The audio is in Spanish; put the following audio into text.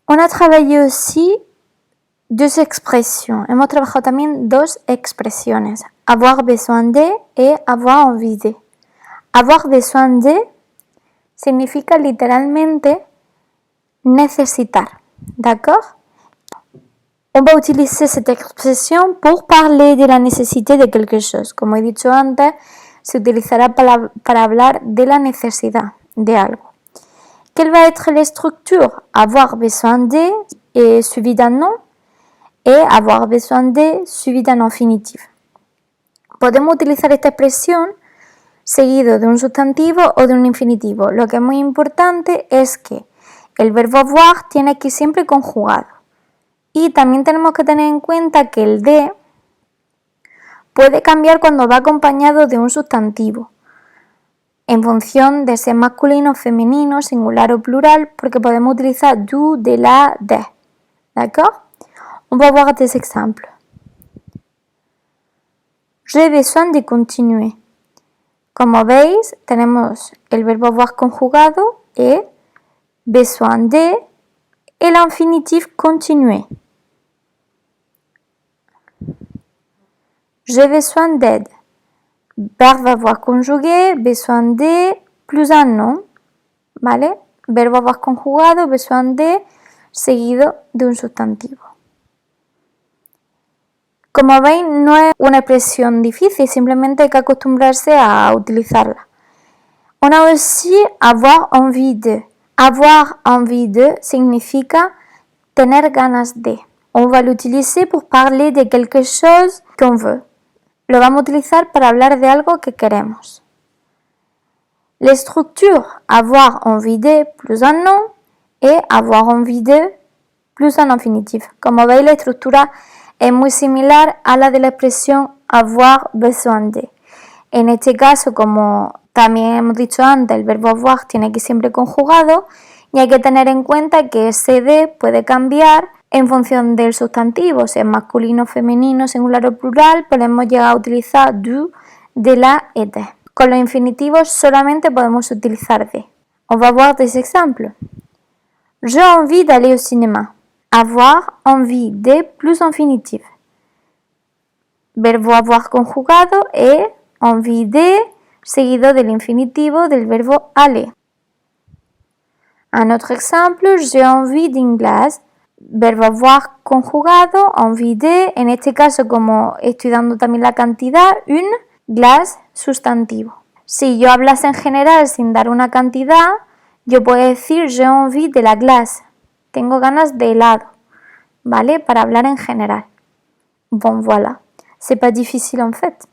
On a trabajado aussi dos expresiones. Hemos trabajado también dos expresiones. Avoir besoin de y avoir envie de. Avoir besoin de significa literalmente necesitar. ¿D'accord? On va utiliser cette expression pour parler de la necesidad de quelque chose. Como he dicho antes, se utilizará para hablar de la necesidad de algo. Quelle va être la structure? Avoir besoin de et suivi d'un nom et avoir besoin de suivi d'un infinitif. Podemos utilizar esta expresión seguido de un sustantivo o de un infinitivo. Lo que es muy importante es que el verbo avoir tiene que ir siempre conjugado. Y también tenemos que tener en cuenta que el de puede cambiar cuando va acompañado de un sustantivo, en función de ser masculino, femenino, singular o plural, porque podemos utilizar du, de, la, de. ¿D'accord? On va voir des exemples. J'ai besoin de continuer. Como veis, tenemos el verbo avoir conjugado et besoin de et l'infinitif continuer. J'ai besoin d'aide. Verbo avoir conjugué, besoin de, plus un nom, ¿vale? Verbo avoir conjugado, besoin de, seguido de un sustantivo. Como veis, no es una expresión difícil, simplemente hay que acostumbrarse a utilizarla. On a aussi avoir envie de. Avoir envie de significa tener ganas de. On va l'utiliser pour parler de quelque chose qu'on veut. Lo vamos a utilizar para hablar de algo que queremos. La structure avoir envie de plus un nom et avoir envie de plus un infinitif. Como veis, la estructura es muy similar a la de la expresión avoir besoin de. En este caso, como también hemos dicho antes, el verbo avoir tiene que ir siempre conjugado y hay que tener en cuenta que ese de puede cambiar en función del sustantivo, si es masculino, femenino, singular o plural, podemos llegar a utilizar du, de, la et de. Con los infinitivos solamente podemos utilizar de. On va voir des exemples. J'ai envie d'aller au cinéma. Avoir envie de plus infinitif. Verbo avoir conjugado et envie de seguido del infinitivo del verbo aller. Un autre exemple, j'ai envie d'une glace. Verbo avoir conjugado, envie de, en este caso como estoy dando también la cantidad, une, glace, sustantivo. Si yo hablase en general sin dar una cantidad, yo puedo decir j'ai envie de la glace, tengo ganas de helado, ¿vale? Para hablar en general. Bon, voilà, c'est pas difficile en fait.